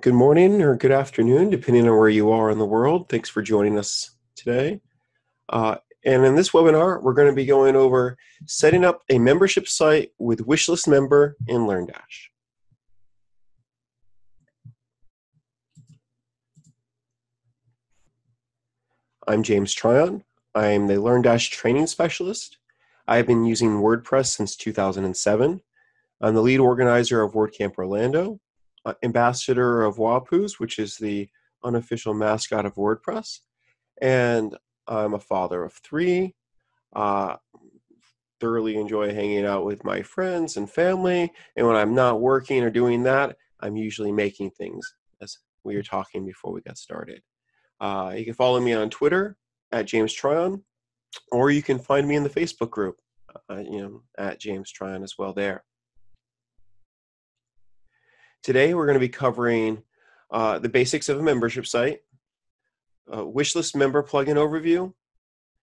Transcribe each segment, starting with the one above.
good morning or good afternoon, depending on where you are in the world. Thanks for joining us today. And in this webinar, we're going to be going over setting up a membership site with WishList Member in LearnDash. I'm James Tryon. I'm the LearnDash training specialist. I've been using WordPress since 2007. I'm the lead organizer of WordCamp Orlando, ambassador of WAPUs, which is the unofficial mascot of WordPress, and I'm a father of 3. Thoroughly enjoy hanging out with my friends and family, and when I'm not working or doing that, I'm usually making things, as we were talking before we got started. You can follow me on Twitter at James Tryon, or you can find me in the Facebook group, at James Tryon as well there. Today, we're going to be covering the basics of a membership site, WishList Member plugin overview,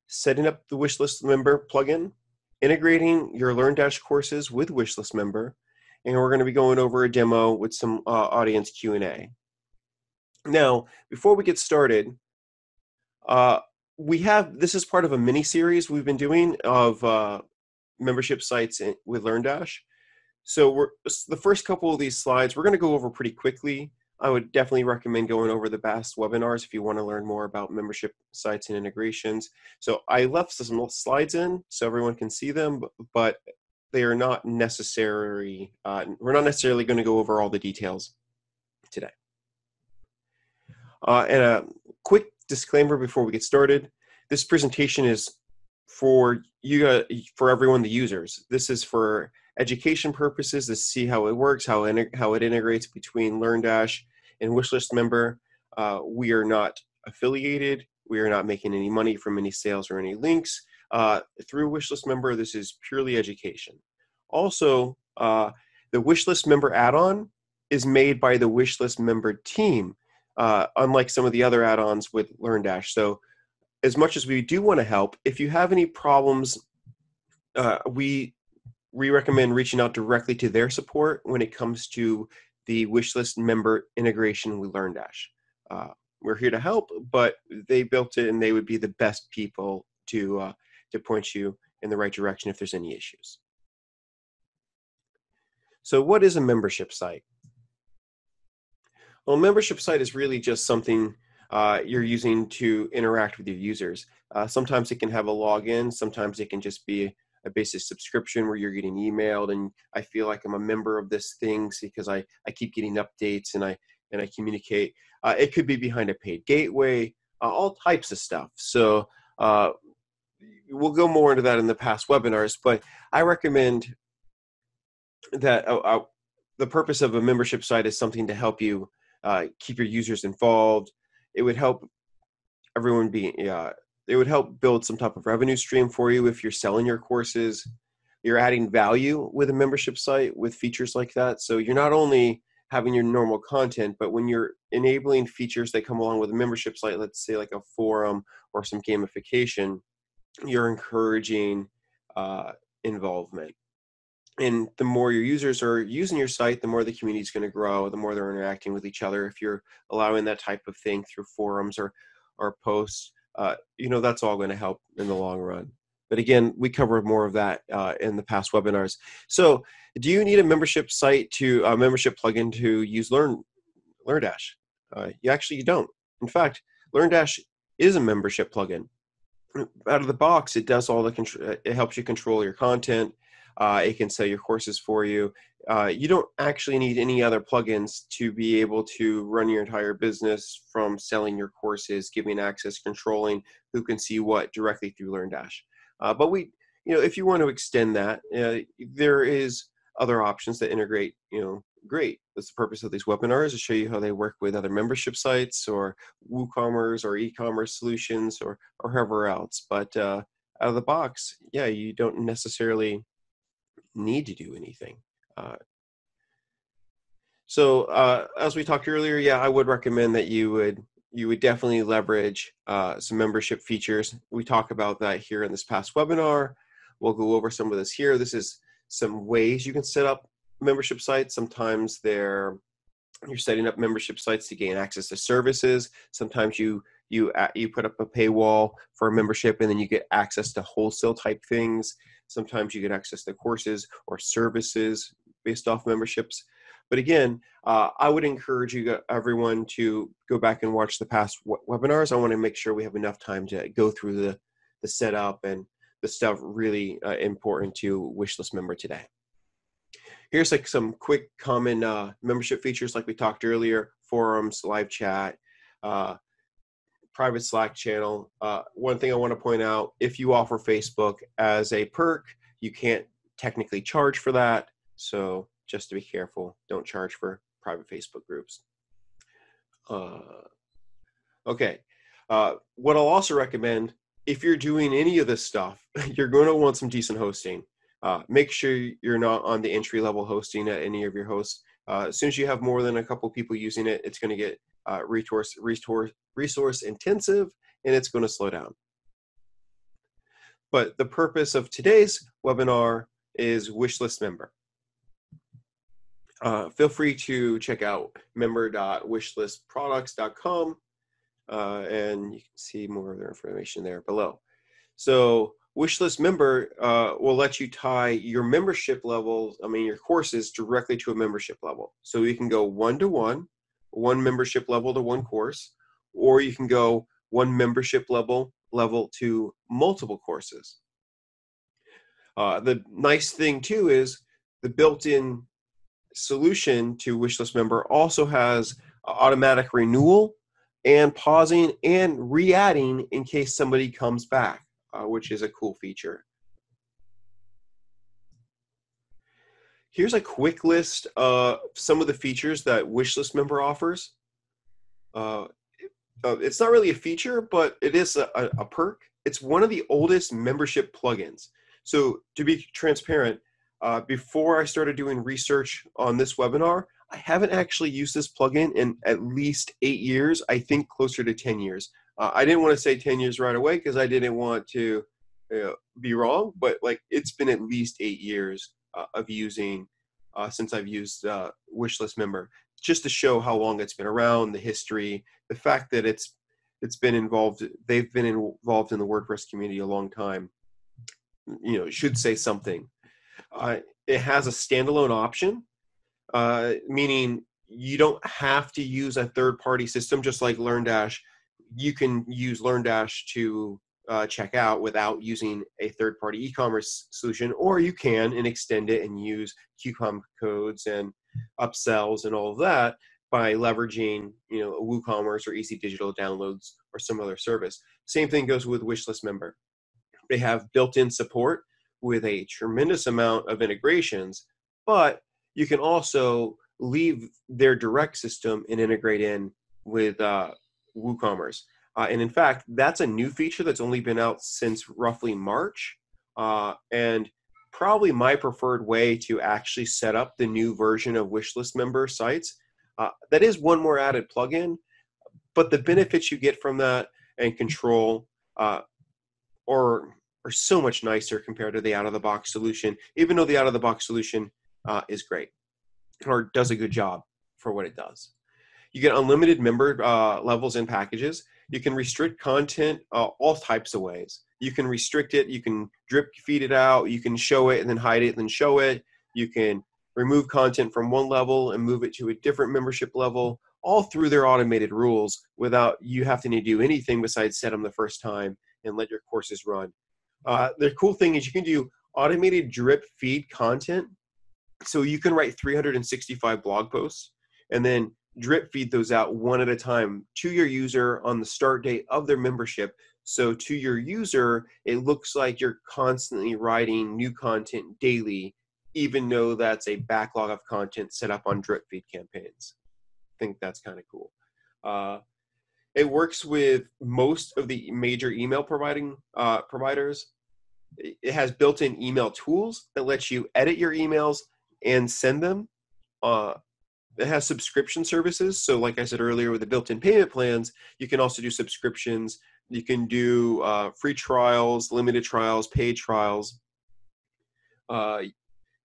setting up the WishList Member plugin, integrating your LearnDash courses with WishList Member, and we're going to be going over a demo with some audience Q&A. Now, before we get started, this is part of a mini-series we've been doing of membership sites with LearnDash. So the first couple of these slides, we're going to go over pretty quickly. I would definitely recommend going over the past webinars if you want to learn more about membership sites and integrations. So I left some slides in so everyone can see them, but they are not necessary. We're not necessarily going to go over all the details today. And a quick disclaimer before we get started. This presentation is for everyone, the users. This is for education purposes to see how it works, how it integrates between LearnDash and WishList Member. We are not affiliated. We are not making any money from any sales or any links. Through WishList Member, this is purely education. Also, the WishList Member add-on is made by the WishList Member team, unlike some of the other add-ons with LearnDash. So as much as we do want to help, if you have any problems, we recommend reaching out directly to their support when it comes to the WishList Member integration with LearnDash. We're here to help, but they built it and they would be the best people to point you in the right direction if there's any issues. So what is a membership site? Well, a membership site is really just something you're using to interact with your users. Sometimes it can have a login, sometimes it can just be a basic subscription where you're getting emailed and I feel like I'm a member of this thing because I keep getting updates and I communicate. It could be behind a paid gateway, all types of stuff. So we'll go more into that in the past webinars, but I recommend that the purpose of a membership site is something to help you keep your users involved. It would help everyone it would help build some type of revenue stream for you if you're selling your courses. You're adding value with a membership site with features like that. So you're not only having your normal content, but when you're enabling features that come along with a membership site, let's say like a forum or some gamification, you're encouraging involvement. And the more your users are using your site, the more the community is going to grow, the more they're interacting with each other. If you're allowing that type of thing through forums or posts, that's all going to help in the long run. But again, we cover more of that in the past webinars. So do you need a membership site a membership plugin to use LearnDash? You don't. In fact, LearnDash is a membership plugin. Out of the box, it does all it helps you control your content. It can sell your courses for you. You don't actually need any other plugins to be able to run your entire business, from selling your courses, giving access, controlling who can see what directly through LearnDash. But if you want to extend that, there is other options that integrate, great. That's the purpose of these webinars, to show you how they work with other membership sites or WooCommerce or e-commerce solutions or however else. But out of the box, you don't necessarily need to do anything. So as we talked earlier, I would recommend that you would definitely leverage some membership features. We talk about that here in this past webinar. We'll go over some of this here. This is some ways you can set up membership sites. Sometimes they're You're setting up membership sites to gain access to services. Sometimes you put up a paywall for a membership and then you get access to wholesale type things. Sometimes you get access to courses or services based off memberships. But again, I would encourage everyone to go back and watch the past webinars. I want to make sure we have enough time to go through the setup and the stuff really important to WishList Member today. Here's like some quick common membership features like we talked earlier: forums, live chat, private Slack channel. One thing I want to point out, if you offer Facebook as a perk, you can't technically charge for that. So just to be careful, don't charge for private Facebook groups. Okay, what I'll also recommend, if you're doing any of this stuff, you're going to want some decent hosting. Make sure you're not on the entry-level hosting at any of your hosts. As soon as you have more than a couple people using it, it's going to get resource intensive, and it's going to slow down. But the purpose of today's webinar is WishList Member. Feel free to check out member.wishlistproducts.com, and you can see more of their information there below. So WishList Member will let you tie your membership levels, your courses, directly to a membership level. So you can go one-to-one, one membership level to one course, or you can go one membership level to multiple courses. The nice thing too is the built-in solution to WishList Member also has automatic renewal and pausing and re-adding in case somebody comes back. Which is a cool feature. Here's a quick list of some of the features that WishList Member offers. It's not really a feature, but it is a perk. It's one of the oldest membership plugins. So to be transparent, before I started doing research on this webinar, I haven't actually used this plugin in at least 8 years, I think closer to 10 years. I didn't want to say 10 years right away because I didn't want to be wrong, but like it's been at least 8 years of using since I've used WishList Member, just to show how long it's been around, the history, the fact that it's been involved. They've been involved in the WordPress community a long time. It should say something. It has a standalone option, meaning you don't have to use a third-party system, just like LearnDash. You can use LearnDash to check out without using a third-party e-commerce solution, or you can and extend it and use coupon codes and upsells and all of that by leveraging, a WooCommerce or Easy Digital Downloads or some other service. Same thing goes with WishList Member. They have built-in support with a tremendous amount of integrations, but you can also leave their direct system and integrate in with WooCommerce. And in fact, that's a new feature that's only been out since roughly March. And probably my preferred way to actually set up the new version of WishList Member sites. That is one more added plugin, but the benefits you get from that and control are so much nicer compared to the out-of-the-box solution, even though the out-of-the-box solution is great or does a good job for what it does. You get unlimited member levels and packages. You can restrict content all types of ways. You can restrict it. You can drip feed it out. You can show it and then hide it and then show it. You can remove content from one level and move it to a different membership level, all through their automated rules without you having to do anything besides set them the first time and let your courses run. The cool thing is you can do automated drip feed content. So you can write 365 blog posts and then drip feed those out one at a time to your user on the start date of their membership. So to your user, it looks like you're constantly writing new content daily, even though that's a backlog of content set up on drip feed campaigns. I think that's kind of cool. It works with most of the major email providers. It has built-in email tools that let you edit your emails and send them. It has subscription services. So like I said earlier, with the built-in payment plans, you can also do subscriptions. You can do free trials, limited trials, paid trials.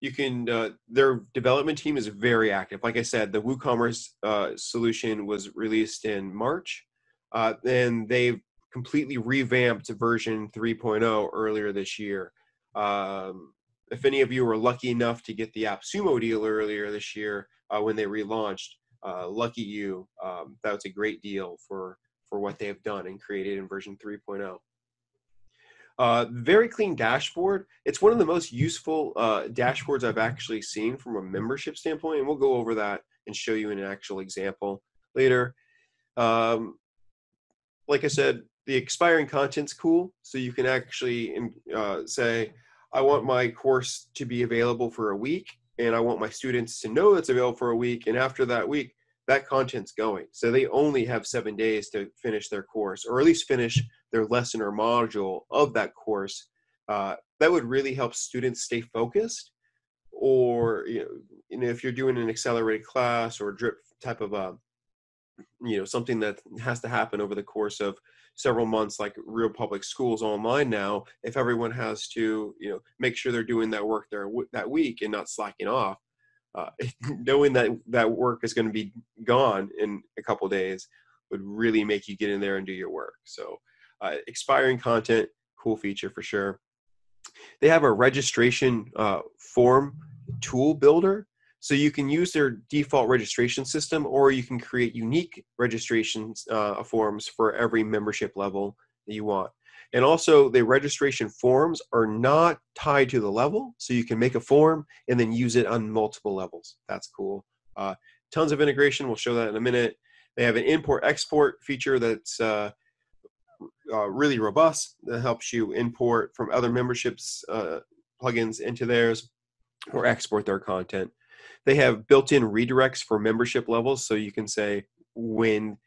You can, their development team is very active. Like I said, the WooCommerce solution was released in March, and they've completely revamped version 3.0 earlier this year. If any of you were lucky enough to get the AppSumo deal earlier this year when they relaunched, lucky you. That was a great deal for what they have done and created in version 3.0. Very clean dashboard. It's one of the most useful dashboards I've actually seen from a membership standpoint, and we'll go over that and show you an actual example later. Like I said, the expiring content's cool, so you can actually say, I want my course to be available for a week, and I want my students to know it's available for a week, and after that week, that content's going. So they only have 7 days to finish their course, or at least finish their lesson or module of that course. That would really help students stay focused. Or if you're doing an accelerated class or drip type of something that has to happen over the course of several months, like real public schools online now, if everyone has to make sure they're doing that work there that week and not slacking off, knowing that work is going to be gone in a couple days would really make you get in there and do your work. So expiring content, cool feature for sure. They have a registration form tool builder. So you can use their default registration system, or you can create unique registration forms for every membership level that you want. And also, the registration forms are not tied to the level, so you can make a form and then use it on multiple levels. That's cool. Tons of integration. We'll show that in a minute. They have an import-export feature that's really robust, that helps you import from other memberships plugins into theirs or export their content. They have built-in redirects for membership levels, so you can say when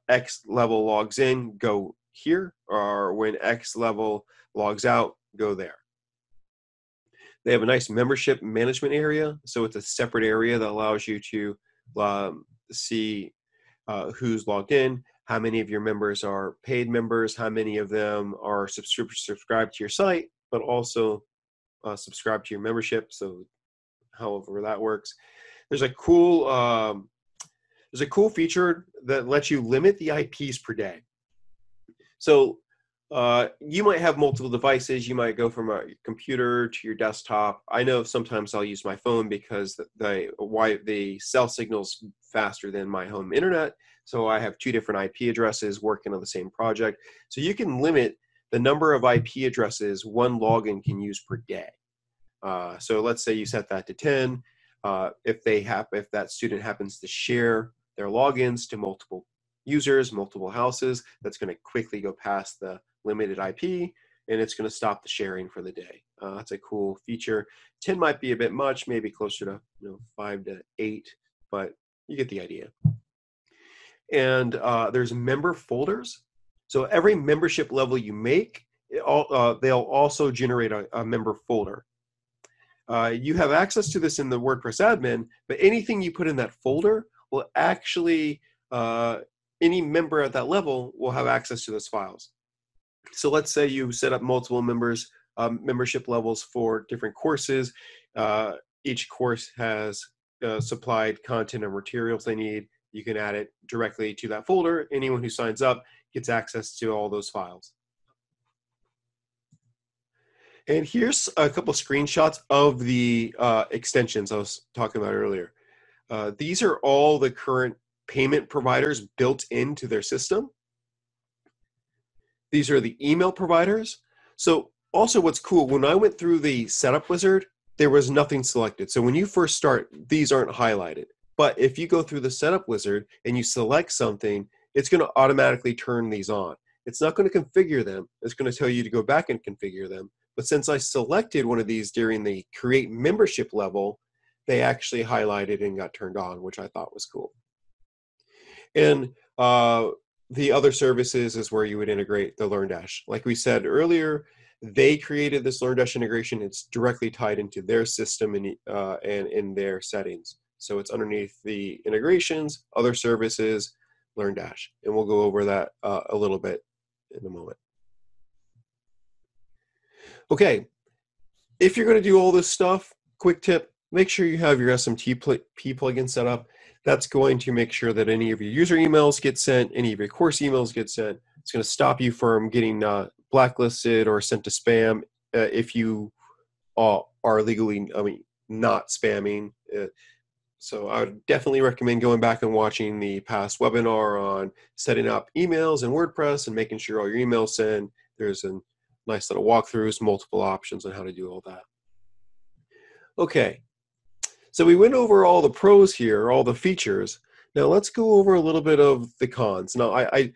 X level logs in, go here, or when X level logs out, go there. They have a nice membership management area, so it's a separate area that allows you to see who's logged in, how many of your members are paid members, how many of them are subscribed to your site, but also subscribed to your membership. So however that works. There's a cool feature that lets you limit the IPs per day. So you might have multiple devices. You might go from a computer to your desktop. I know sometimes I'll use my phone because the cell signal's faster than my home internet. So I have 2 different IP addresses working on the same project. So you can limit the number of IP addresses one login can use per day. So let's say you set that to 10. If that student happens to share their logins to multiple users, multiple houses, that's going to quickly go past the limited IP, and it's going to stop the sharing for the day. That's a cool feature. 10 might be a bit much, maybe closer to 5 to 8, but you get the idea. And there's member folders. So every membership level you make, they'll also generate a member folder. You have access to this in the WordPress admin, but anything you put in that folder will actually, any member at that level will have access to those files. So let's say you set up multiple membership levels for different courses. Each course has supplied content and materials they need. You can add it directly to that folder. Anyone who signs up gets access to all those files. And here's a couple screenshots of the extensions I was talking about earlier. These are all the current payment providers built into their system. These are the email providers. So also what's cool, when I went through the setup wizard, there was nothing selected. So when you first start, these aren't highlighted. But if you go through the setup wizard and you select something, it's going to automatically turn these on. It's not going to configure them. It's going to tell you to go back and configure them. But since I selected one of these during the create membership level, they actually highlighted and got turned on, which I thought was cool. And the other services is where you would integrate the LearnDash. Like we said earlier, they created this LearnDash integration. It's directly tied into their system and in their settings. So it's underneath the integrations, other services, LearnDash. And we'll go over that a little bit in a moment. Okay, if you're going to do all this stuff, quick tip, make sure you have your SMTP plugin set up. That's going to make sure that any of your user emails get sent, any of your course emails get sent. It's going to stop you from getting blacklisted or sent to spam if you are legally, not spamming. So I would definitely recommend going back and watching the past webinar on setting up emails in WordPress and making sure all your emails send. There's a nice little walkthroughs, multiple options on how to do all that. Okay, so we went over all the pros here, all the features. Now let's go over a little bit of the cons. Now I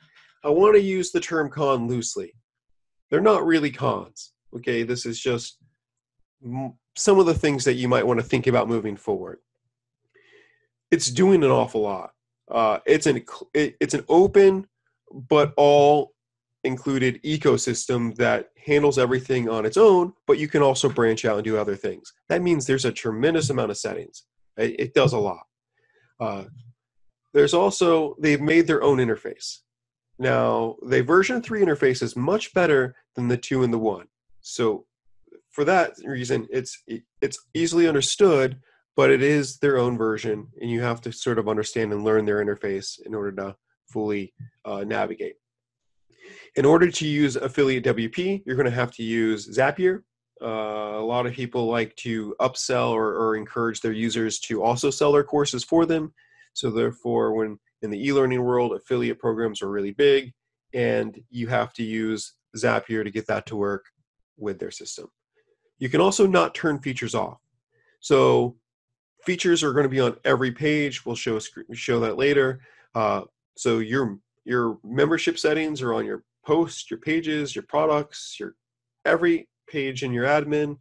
want to use the term con loosely. They're not really cons. Okay, this is just some of the things that you might want to think about moving forward. It's doing an awful lot. It's an open but all included ecosystem that handles everything on its own, but you can also branch out and do other things. That means there's a tremendous amount of settings. It does a lot. There's also, they've made their own interface. Now, the version 3 interface is much better than the 2 and the 1. So for that reason, it's easily understood, but it is their own version, and you have to sort of understand and learn their interface in order to fully navigate. In order to use Affiliate WP, you're going to have to use Zapier. A lot of people like to upsell or encourage their users to also sell their courses for them. So therefore, when in the e-learning world, affiliate programs are really big, and you have to use Zapier to get that to work with their system. You can also not turn features off. So features are going to be on every page. We'll show that later. So your membership settings are on your posts, your pages, your products, every page in your admin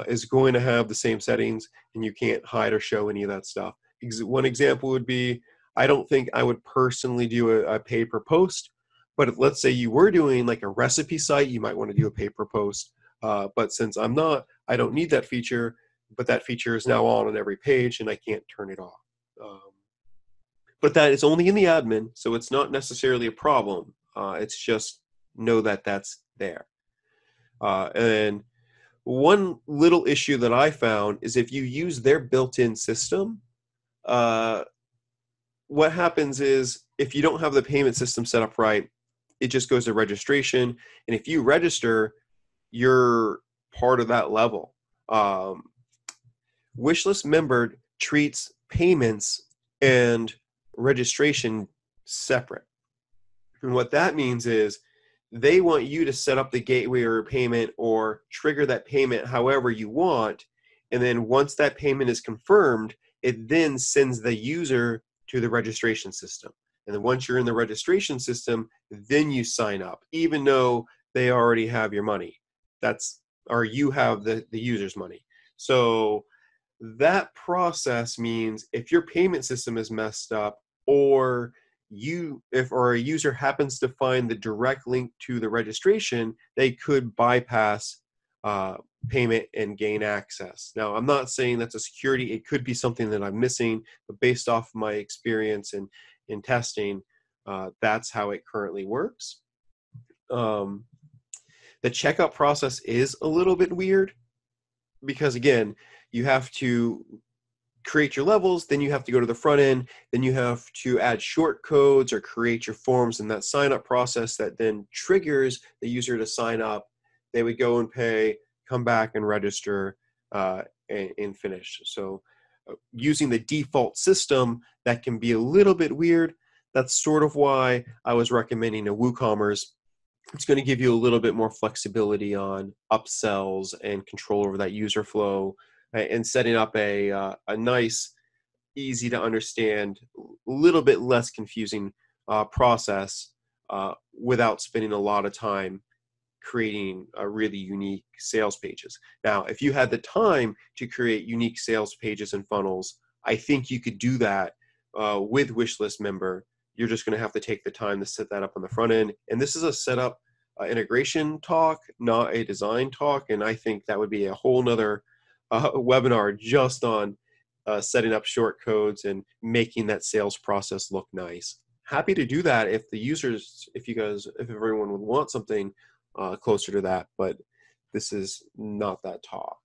is going to have the same settings, and you can't hide or show any of that stuff. One example would be, I don't think I would personally do a pay per post, but let's say you were doing like a recipe site, you might want to do a pay per post. But since I'm not, I don't need that feature, but that feature is now on every page and I can't turn it off. But that is only in the admin, so it's not necessarily a problem. It's just know that that's there. And one little issue that I found is if you use their built-in system, what happens is if you don't have the payment system set up right, it just goes to registration. And if you register, you're part of that level. WishList Member treats payments and registration separate. And what that means is they want you to set up the gateway or payment or trigger that payment however you want. And then once that payment is confirmed, it then sends the user to the registration system. And then once you're in the registration system, then you sign up, even though they already have your money. Or you have the user's money. So that process means if your payment system is messed up, or a user happens to find the direct link to the registration, they could bypass payment and gain access. Now, I'm not saying that's a security. It could be something that I'm missing, but based off my experience in testing, that's how it currently works. The checkout process is a little bit weird because, again, you have to create your levels, then you have to go to the front end, then you have to add short codes or create your forms in that sign up process that then triggers the user to sign up. They would go and pay, come back and register and finish. So using the default system, that can be a little bit weird. That's sort of why I was recommending a WooCommerce. It's going to give you a little bit more flexibility on upsells and control over that user flow, and setting up a nice, easy to understand, a little bit less confusing process without spending a lot of time creating really unique sales pages. Now, if you had the time to create unique sales pages and funnels, I think you could do that with WishList Member. You're just going to have to take the time to set that up on the front end. And this is a setup integration talk, not a design talk. And I think that would be a whole nother webinar just on setting up short codes and making that sales process look nice. Happy to do that if everyone would want something closer to that, but this is not that talk.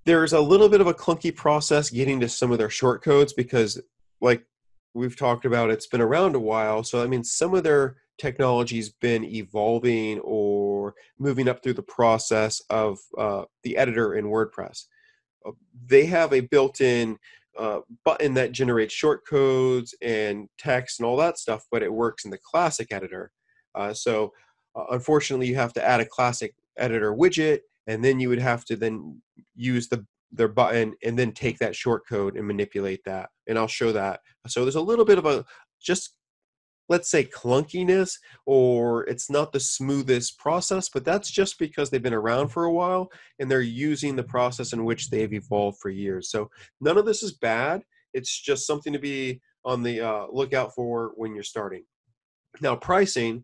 There's a little bit of a clunky process getting to some of their short codes because, like we've talked about, it's been around a while. So, I mean, some of their technology's been evolving or moving up through the process of the editor in WordPress. They have a built-in button that generates short codes and text and all that stuff, but it works in the classic editor. Unfortunately, you have to add a classic editor widget, and then you would have to then use their button and then take that short code and manipulate that. And I'll show that. So there's a little bit of a, just let's say, clunkiness, or it's not the smoothest process, but that's just because they've been around for a while and they're using the process in which they've evolved for years. So none of this is bad. It's just something to be on the lookout for when you're starting. Now, pricing's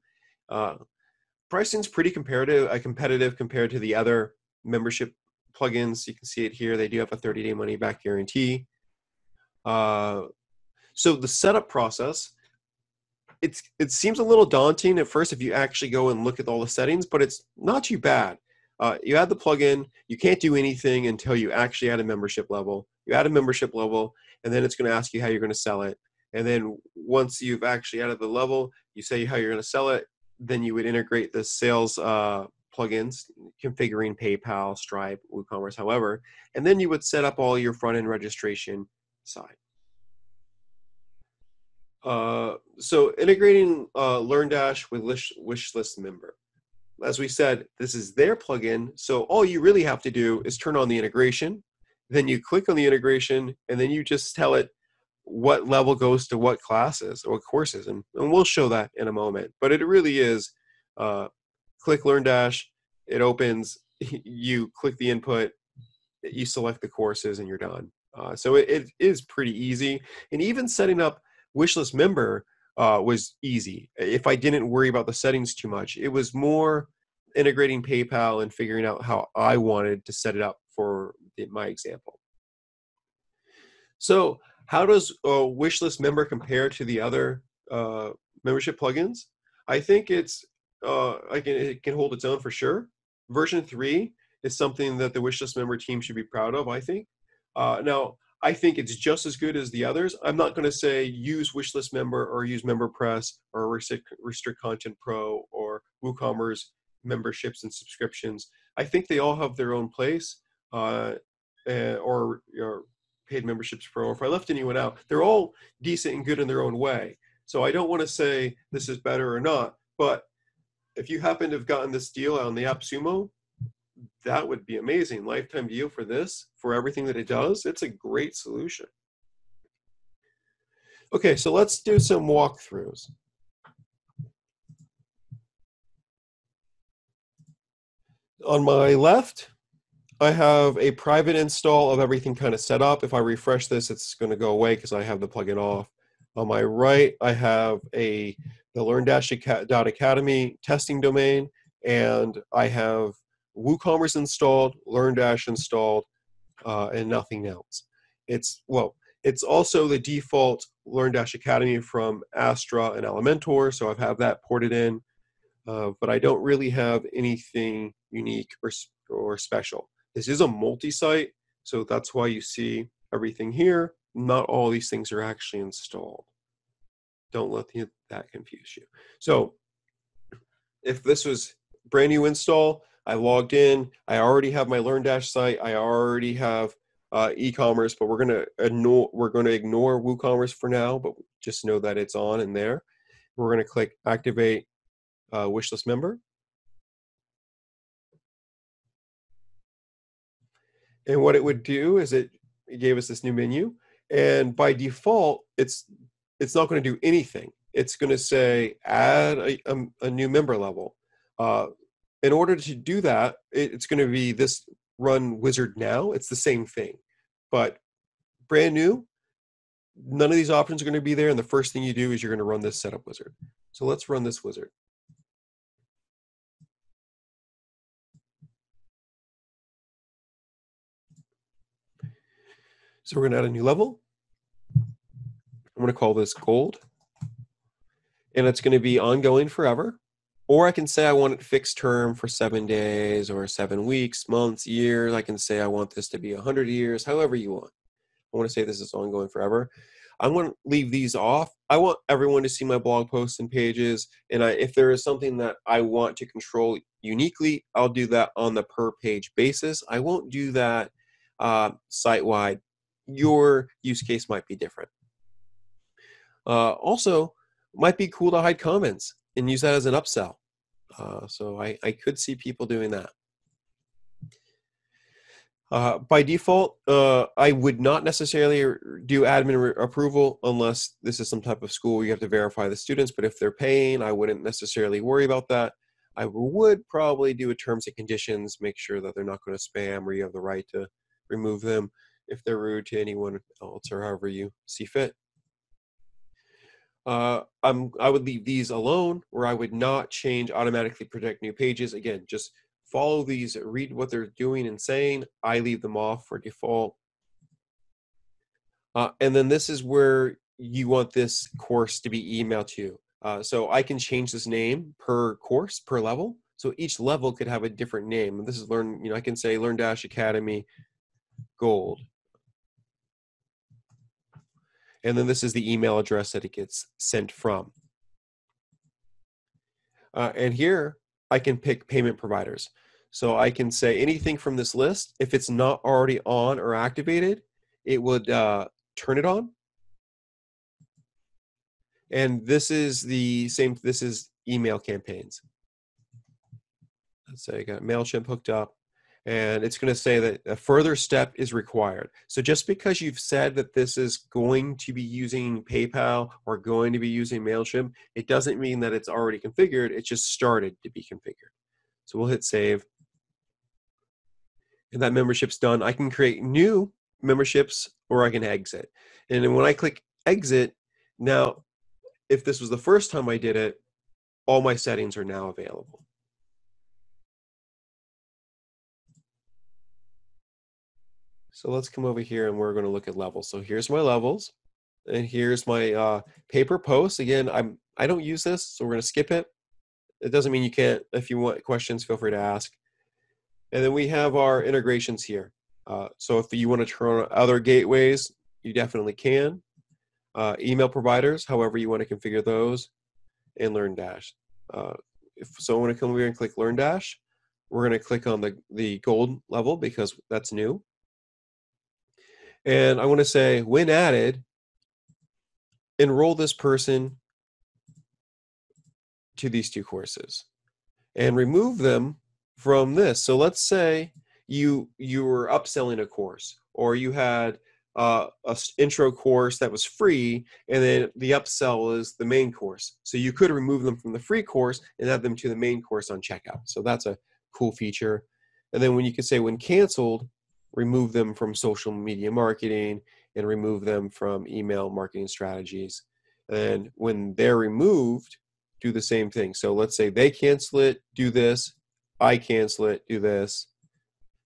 pretty competitive compared to the other membership plugins. You can see it here. They do have a 30-day money-back guarantee. So the setup process, it seems a little daunting at first if you actually go and look at all the settings, but it's not too bad. You add the plugin. You can't do anything until you actually add a membership level. You add a membership level, and then it's going to ask you how you're going to sell it. And then once you've actually added the level, you say how you're going to sell it. Then you would integrate the sales plugins, configuring PayPal, Stripe, WooCommerce, however, and then you would set up all your front-end registration side. So integrating LearnDash with WishList Member. As we said, this is their plugin, so all you really have to do is turn on the integration, then you click on the integration, and then you just tell it what level goes to what classes or courses, and we'll show that in a moment. But it really is, click LearnDash, it opens, you click the input, you select the courses, and you're done. So it is pretty easy, and even setting up WishList Member was easy. If I didn't worry about the settings too much, it was more integrating PayPal and figuring out how I wanted to set it up for my example. So how does WishList Member compare to the other membership plugins? I think it can hold its own for sure. Version 3 is something that the WishList Member team should be proud of, I think. Now, I think it's just as good as the others. I'm not going to say use WishList Member or use MemberPress or Restrict Content Pro or WooCommerce memberships and subscriptions. I think they all have their own place, or Paid Memberships Pro. Or if I left anyone out, they're all decent and good in their own way. So I don't want to say this is better or not, but if you happen to have gotten this deal on the AppSumo, that would be amazing. Lifetime deal for this, for everything that it does. It's a great solution. Okay, so let's do some walkthroughs. On my left, I have a private install of everything kind of set up. If I refresh this, it's going to go away because I have the plugin off. On my right, I have the LearnDash.Academy testing domain, and I have WooCommerce installed, LearnDash installed, and nothing else. It's also the default LearnDash Academy from Astra and Elementor, so I have that ported in, but I don't really have anything unique or special. This is a multi-site, so that's why you see everything here. Not all these things are actually installed. Don't let that confuse you. So if this was brand new install, I logged in, I already have my LearnDash site, I already have e-commerce, but we're going to ignore WooCommerce for now, but just know that it's on in there. We're going to click Activate WishList Member. And what it would do is it gave us this new menu, and by default, it's not going to do anything. It's going to say add a new member level. In order to do that, it's going to be this run wizard now. It's the same thing, but brand new, none of these options are going to be there, and the first thing you do is you're going to run this setup wizard. So let's run this wizard. So we're going to add a new level. I'm going to call this gold, and it's going to be ongoing forever. Or I can say I want it fixed term for 7 days or 7 weeks, months, years. I can say I want this to be 100 years, however you want. I want to say this is ongoing forever. I'm going to leave these off. I want everyone to see my blog posts and pages. And if there is something that I want to control uniquely, I'll do that on the per page basis. I won't do that site-wide. Your use case might be different. Also, might be cool to hide comments and use that as an upsell. So I could see people doing that. By default, I would not necessarily do admin approval unless this is some type of school where you have to verify the students, but if they're paying, I wouldn't necessarily worry about that. I would probably do a terms and conditions, make sure that they're not going to spam or you have the right to remove them if they're rude to anyone else or however you see fit. I would leave these alone, where I would not change automatically protect new pages. Again, just follow these, read what they're doing and saying. I leave them off for default. And then this is where you want this course to be emailed to. So I can change this name per course, per level. So each level could have a different name. And this is I can say LearnDash Academy Gold. And then this is the email address that it gets sent from. And here I can pick payment providers. So I can say anything from this list, if it's not already on or activated, it would turn it on. And this is the same, this is email campaigns. Let's say I got MailChimp hooked up. And it's going to say that a further step is required. So just because you've said that this is going to be using PayPal or going to be using MailChimp, it doesn't mean that it's already configured. It just started to be configured. So we'll hit save. And that membership's done. I can create new memberships or I can exit. And then when I click exit, now, if this was the first time I did it, all my settings are now available. So let's come over here and we're going to look at levels. So here's my levels, and here's my paper posts. Again, I don't use this, so we're going to skip it. It doesn't mean you can't. If you want questions, feel free to ask. And then we have our integrations here. So if you want to turn on other gateways, you definitely can. Email providers, however you want to configure those, and LearnDash. So I'm going to come over here and click LearnDash. We're going to click on the gold level because that's new. And I want to say, when added, enroll this person to these two courses and remove them from this. So let's say you were upselling a course, or you had an intro course that was free, and then the upsell is the main course. So you could remove them from the free course and add them to the main course on checkout. So that's a cool feature. And then when you can say, when canceled, remove them from social media marketing and remove them from email marketing strategies. And when they're removed, do the same thing. So let's say they cancel it, do this. I cancel it, do this.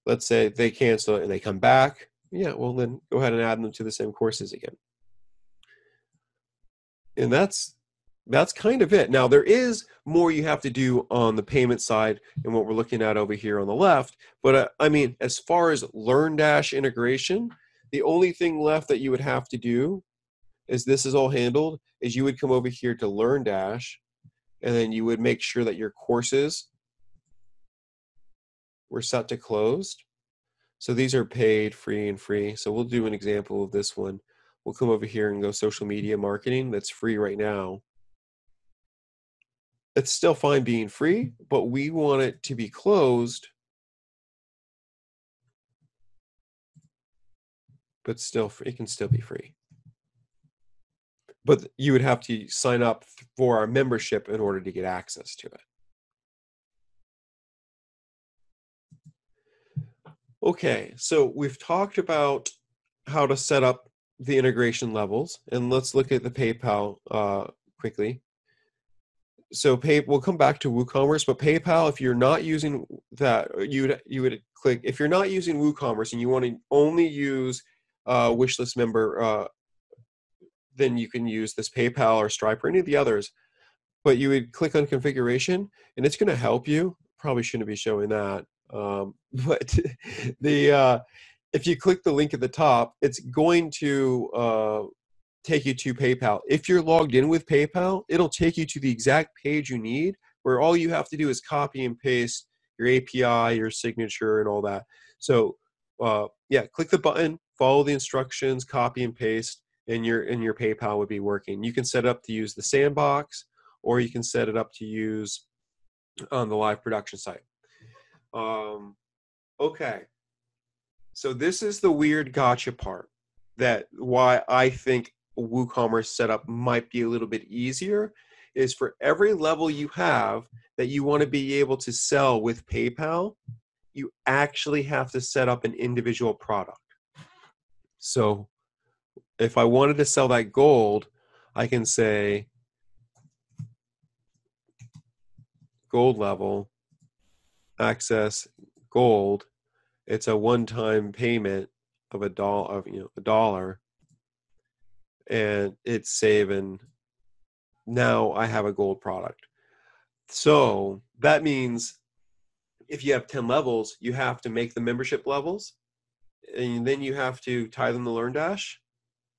Let's say they cancel it and they come back. Yeah, well then go ahead and add them to the same courses again. And that's kind of it. Now, there is more you have to do on the payment side and what we're looking at over here on the left. But I mean, as far as LearnDash integration, the only thing left that you would have to do is this is all handled, is you would come over here to LearnDash, and then you would make sure that your courses were set to closed. So these are paid, free, and free. So we'll do an example of this one. We'll come over here and go social media marketing. That's free right now. It's still fine being free, but we want it to be closed, but still free. It can still be free. But you would have to sign up for our membership in order to get access to it. Okay, so we've talked about how to set up the integration levels, and let's look at the PayPal quickly. So we'll come back to WooCommerce, but PayPal, if you're not using that, you would click, if you're not using WooCommerce and you want to only use WishList Member, then you can use this PayPal or Stripe or any of the others. but you would click on configuration, and it's going to help you. Probably shouldn't be showing that, but if you click the link at the top, it's going to take you to PayPal. If you're logged in with PayPal, it'll take you to the exact page you need, where all you have to do is copy and paste your API, your signature, and all that. So yeah, click the button, follow the instructions, copy and paste, and your PayPal would be working. You can set it up to use the sandbox, or you can set it up to use on the live production site. Okay, so this is the weird gotcha part, that why I think WooCommerce setup might be a little bit easier, is for every level you have that you want to be able to sell with PayPal, you actually have to set up an individual product. So if I wanted to sell that gold, I can say gold level, access gold. It's a one-time payment of $1, and it's saving. Now I have a gold product. So that means if you have 10 levels, you have to make the membership levels, and then you have to tie them to LearnDash,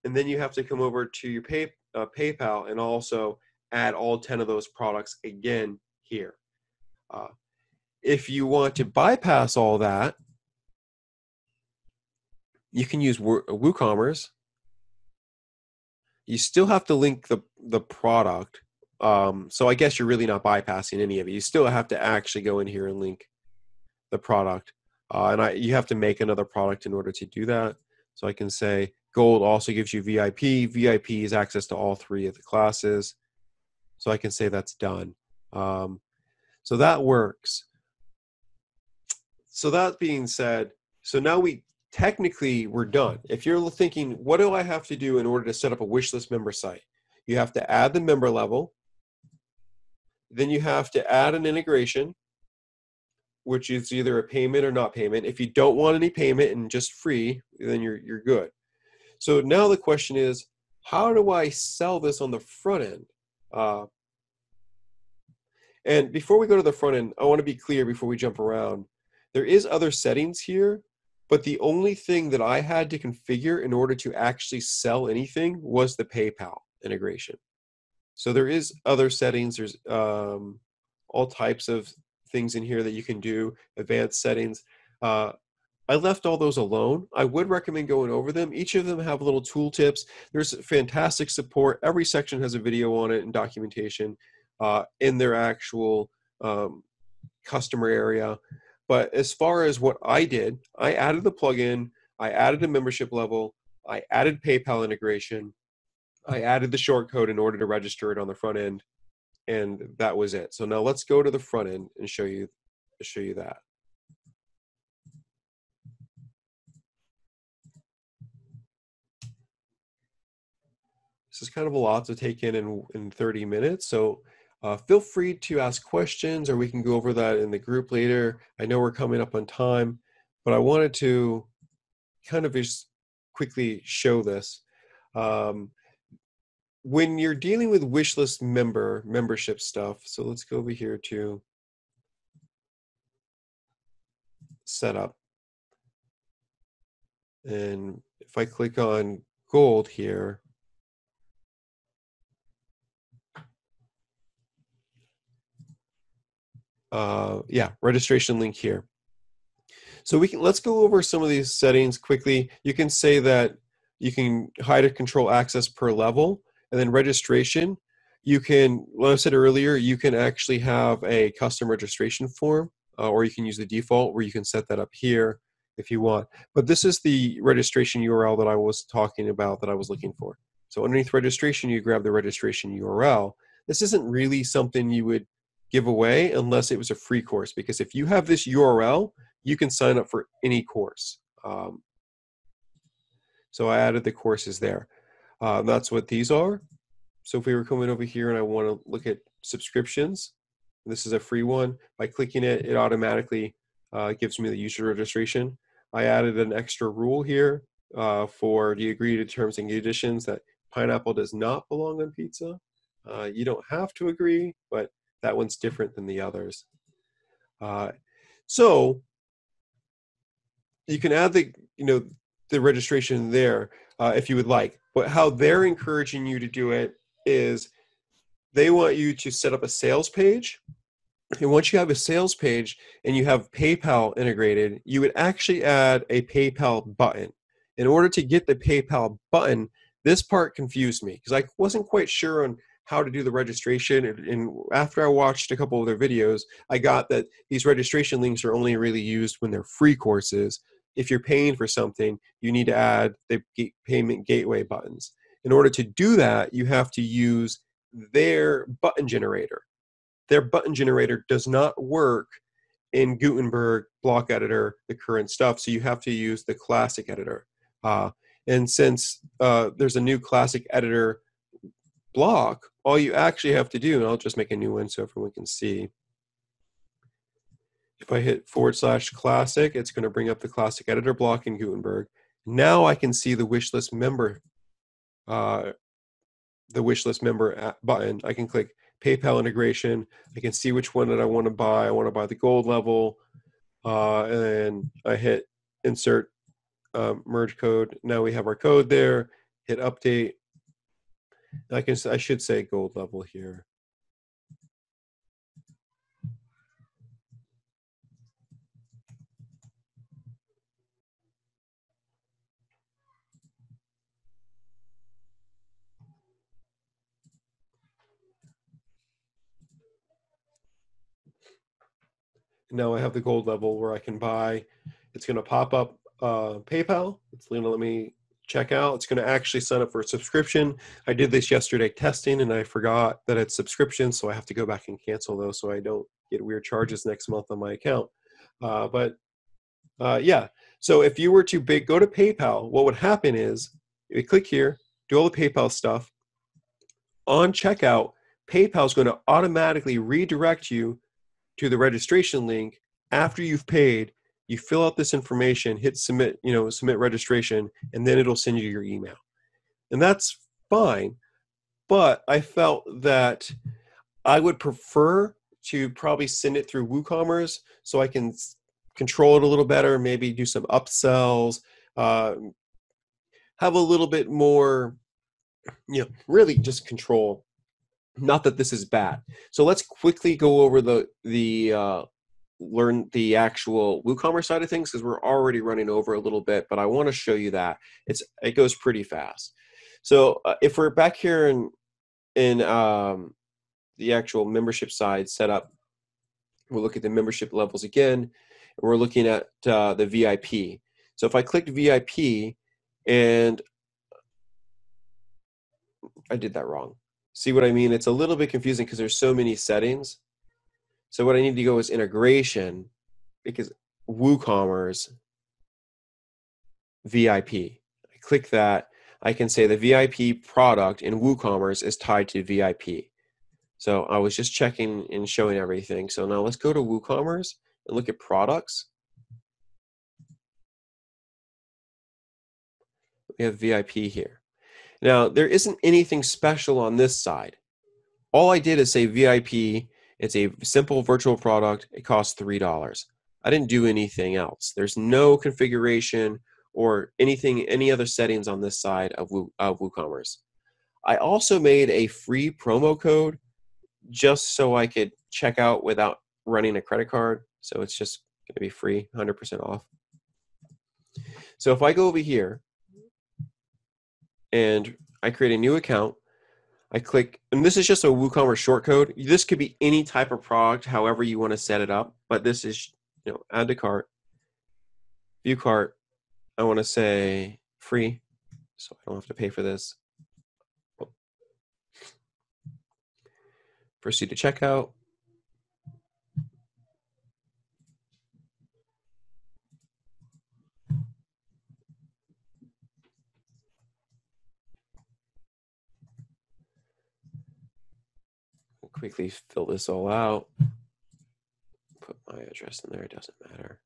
and then you have to come over to your PayPal and also add all 10 of those products again here. If you want to bypass all that, you can use WooCommerce. You still have to link the product. So I guess you're really not bypassing any of it. You still have to actually go in here and link the product. And you have to make another product in order to do that. So I can say gold also gives you VIP. VIP is access to all 3 of the classes. So I can say that's done. So that works. So that being said, so now we're done. If you're thinking, what do I have to do in order to set up a WishList member site? You have to add the member level. Then you have to add an integration, which is either a payment or not payment. If you don't want any payment and just free, then you're good. So now the question is, how do I sell this on the front end? And before we go to the front end, I want to be clear before we jump around. There is other settings here, but the only thing that I had to configure in order to actually sell anything was the PayPal integration. So there is other settings. There's all types of things in here that you can do, advanced settings. I left all those alone. I would recommend going over them. Each of them have little tooltips. There's fantastic support. Every section has a video on it and documentation in their actual customer area. But as far as what I did, I added the plugin, I added a membership level, I added PayPal integration, I added the short code in order to register it on the front end, and that was it. So now let's go to the front end and show you that. This is kind of a lot to take in 30 minutes. So feel free to ask questions, or we can go over that in the group later. I know we're coming up on time, but I wanted to kind of just quickly show this. When you're dealing with WishList membership stuff, so let's go over here to setup. And if I click on gold here, yeah, registration link here. So let's go over some of these settings quickly. You can say that you can hide or control access per level, and then registration. You can, like I said earlier, you can actually have a custom registration form, or you can use the default where you can set that up here if you want. But this is the registration URL that I was talking about that I was looking for. So underneath registration, you grab the registration URL. This isn't really something you would give away unless it was a free course, because if you have this URL, you can sign up for any course. So I added the courses there. That's what these are. So if we were coming over here and I want to look at subscriptions, this is a free one. By clicking it, it automatically gives me the user registration. I added an extra rule here for do you agree to terms and conditions that pineapple does not belong on pizza. You don't have to agree, but that one's different than the others. So you can add the registration there if you would like. But how they're encouraging you to do it is they want you to set up a sales page. And once you have a sales page and you have PayPal integrated, you would actually add a PayPal button. In order to get the PayPal button, this part confused me because I wasn't quite sure on how to do the registration. And after I watched a couple of their videos, I got that these registration links are only really used when they're free courses. If you're paying for something, you need to add the payment gateway buttons. In order to do that, you have to use their button generator. Their button generator does not work in Gutenberg, block editor, the current stuff. So you have to use the classic editor. And since there's a new classic editor block, all you actually have to do, and I'll just make a new one so everyone can see. If I hit /classic, it's going to bring up the classic editor block in Gutenberg. Now I can see the WishList Member, button. I can click PayPal integration. I can see which one that I want to buy. I want to buy the gold level. And then I hit insert merge code. Now we have our code there. Hit update. I should say gold level here. Now I have the gold level where I can buy. It's going to pop up PayPal. It's going to let me check out. It's going to actually sign up for a subscription. I did this yesterday testing and I forgot that it's subscription, so I have to go back and cancel those so I don't get weird charges next month on my account. Yeah, so if you were to go to PayPal, what would happen is you click here, do all the PayPal stuff. On checkout, PayPal is going to automatically redirect you to the registration link. After you've paid, you fill out this information, hit submit, submit registration, and then it'll send you your email. And that's fine, but I felt that I would prefer to probably send it through WooCommerce so I can control it a little better, maybe do some upsells, have a little bit more, really just control. Not that this is bad. So let's quickly go over learn the actual WooCommerce side of things because we're already running over a little bit, but I want to show you that it goes pretty fast. So if we're back here in the actual membership side setup, we'll look at the membership levels again, and we're looking at the VIP. So if I clicked VIP, and I did that wrong. See what I mean? It's a little bit confusing because there's so many settings. So what I need to go is integration, because WooCommerce VIP. I click that. I can say the VIP product in WooCommerce is tied to VIP. So I was just checking and showing everything. So now let's go to WooCommerce and look at products. We have VIP here. Now, there isn't anything special on this side. All I did is say VIP. It's a simple virtual product. It costs $3. I didn't do anything else. There's no configuration or any other settings on this side of WooCommerce. I also made a free promo code just so I could check out without running a credit card. So it's just going to be free, 100% off. So if I go over here and I create a new account, I click, and this is just a WooCommerce shortcode. This could be any type of product, however you want to set it up. But this is, add to cart, view cart. I want to say free, so I don't have to pay for this. Proceed to checkout. I'll quickly fill this all out. Put my address in there, it doesn't matter.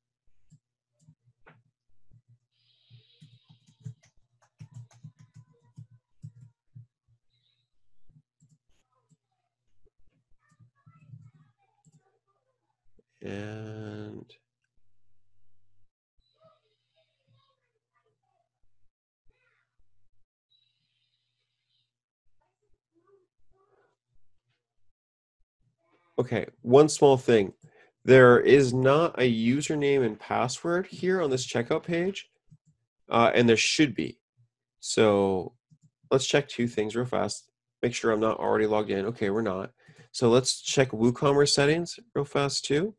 And okay, one small thing. There is not a username and password here on this checkout page, and there should be. So let's check two things real fast. Make sure I'm not already logged in. Okay, we're not. So let's check WooCommerce settings real fast too.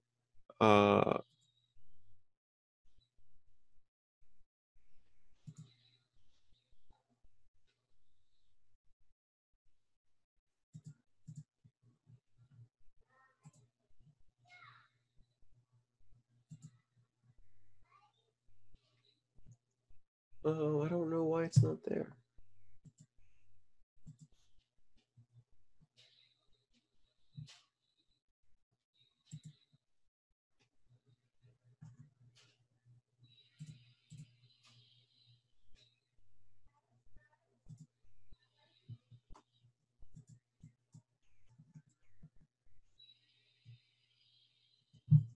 Oh, I don't know why it's not there.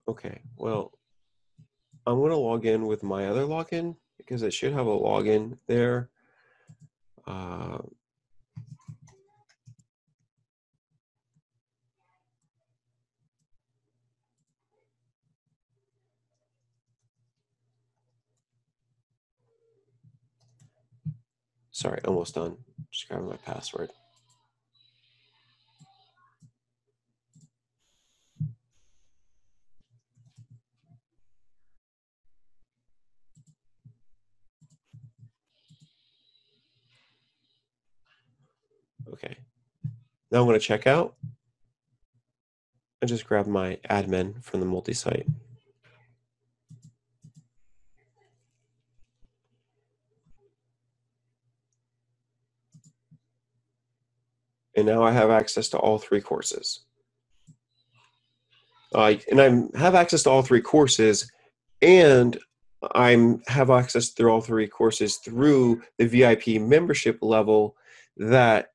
Okay, well, I'm going to log in with my other login because it should have a login there. Sorry, almost done. Just grabbing my password. Okay, now I'm going to check out and just grab my admin from the multi-site. And now I have access to all three courses. And I have access to all three courses, and I have access through all three courses through the VIP membership level that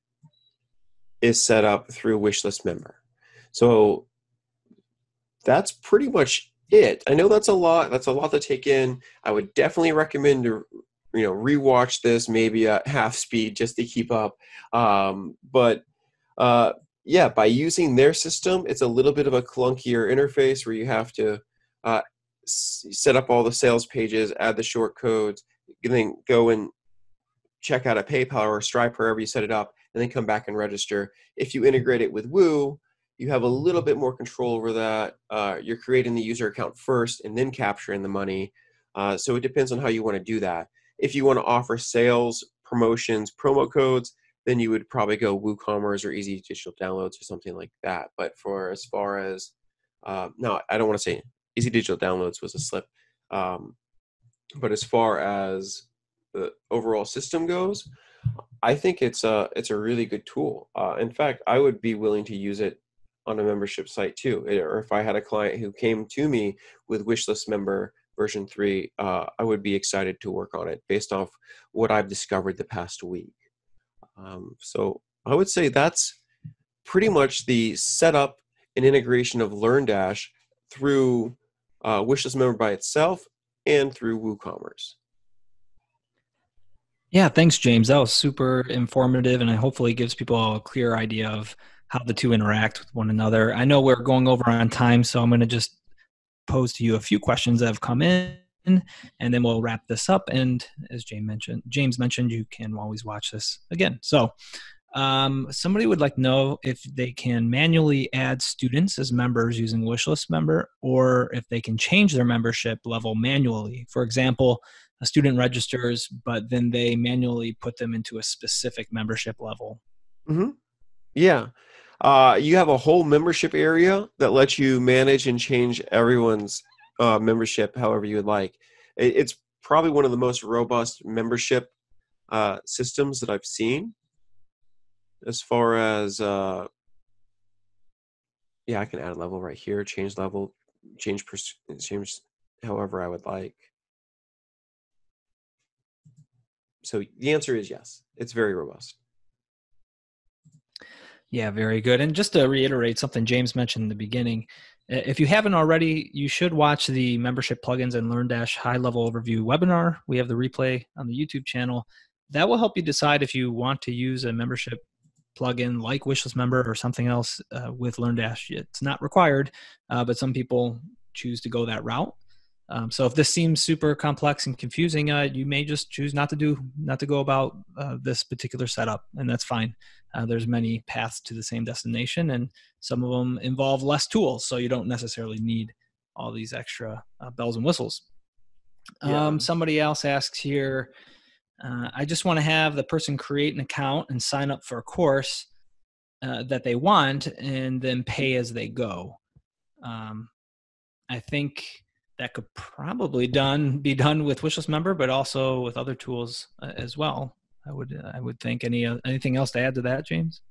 is set up through WishList Member. So that's pretty much it. I know that's a lot. That's a lot to take in. I would definitely recommend to rewatch this maybe at half speed just to keep up. But yeah, by using their system, it's a little bit of a clunkier interface where you have to set up all the sales pages, add the short codes, and then go and check out a PayPal or a Stripe, wherever you set it up, and then come back and register. If you integrate it with Woo, you have a little bit more control over that. You're creating the user account first and then capturing the money. So it depends on how you want to do that. If you want to offer sales, promotions, promo codes, then you would probably go WooCommerce or Easy Digital Downloads or something like that. But for as far as, no, I don't want to say Easy Digital Downloads was a slip. But as far as the overall system goes, I think it's a really good tool. In fact, I would be willing to use it on a membership site too. Or if I had a client who came to me with WishList Member version 3, I would be excited to work on it based off what I've discovered the past week. So I would say that's pretty much the setup and integration of LearnDash through WishList Member by itself and through WooCommerce. Yeah, thanks, James. That was super informative, and hopefully gives people a clear idea of how the two interact with one another. I know we're going over on time, so I'm going to just pose to you a few questions that have come in, and then we'll wrap this up. And as James mentioned, you can always watch this again. So somebody would like to know if they can manually add students as members using WishList Member, or if they can change their membership level manually. For example, a student registers, but then they manually put them into a specific membership level. Mm-hmm. Yeah. You have a whole membership area that lets you manage and change everyone's membership however you would like. It's probably one of the most robust membership systems that I've seen. As far as, yeah, I can add a level right here, change level, change however I would like. So the answer is yes. It's very robust. Yeah, very good. And just to reiterate something James mentioned in the beginning, If you haven't already, you should watch the membership plugins and LearnDash high-level overview webinar. We have the replay on the YouTube channel. That will help you decide if you want to use a membership plugin like WishList Member or something else with LearnDash. It's not required, but some people choose to go that route. So if this seems super complex and confusing, you may just choose not to go about this particular setup, and that's fine. There's many paths to the same destination, and some of them involve less tools, so you don't necessarily need all these extra bells and whistles. Somebody else asks here, I just want to have the person create an account and sign up for a course that they want and then pay as they go. I think that could probably be done with WishList Member, but also with other tools as well. I would think. Anything else to add to that, James?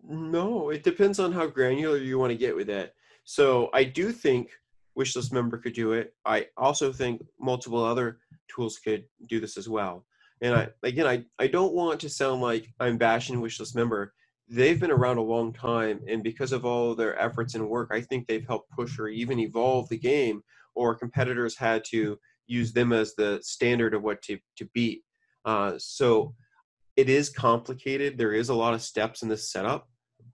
No, it depends on how granular you want to get with it. So I do think WishList Member could do it. I also think multiple other tools could do this as well. And I don't want to sound like I'm bashing WishList Member. They've been around a long time, and because of all their efforts and work, I think they've helped push or even evolve the game, or competitors had to use them as the standard of what to beat. So it is complicated. There is a lot of steps in this setup,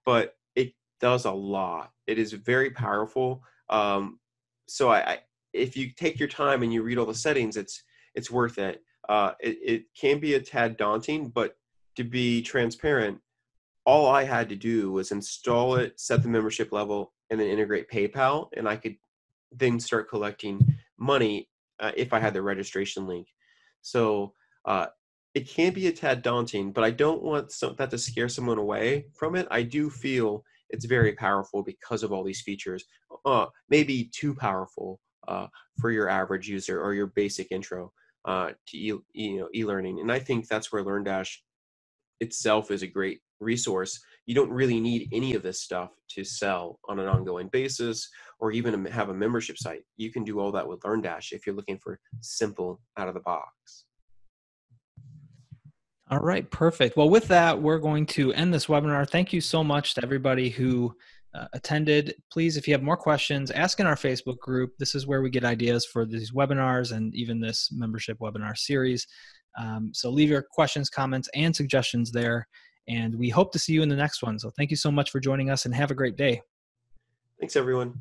but it does a lot. It is very powerful. So if you take your time and you read all the settings, it's worth it. It can be a tad daunting, but to be transparent, all I had to do was install it, set the membership level, and then integrate PayPal, and I could then start collecting money if I had the registration link. So it can be a tad daunting, but I don't want that to scare someone away from it. I do feel it's very powerful because of all these features, maybe too powerful for your average user or your basic intro to e-learning. And I think that's where LearnDash itself is a great resource. You don't really need any of this stuff to sell on an ongoing basis or even have a membership site. You can do all that with LearnDash if you're looking for simple out of the box. All right, perfect. Well, with that, we're going to end this webinar. Thank you so much to everybody who attended. Please, if you have more questions, ask in our Facebook group. This is where we get ideas for these webinars and even this membership webinar series. So leave your questions, comments, and suggestions there. And we hope to see you in the next one. So thank you so much for joining us and have a great day. Thanks, everyone.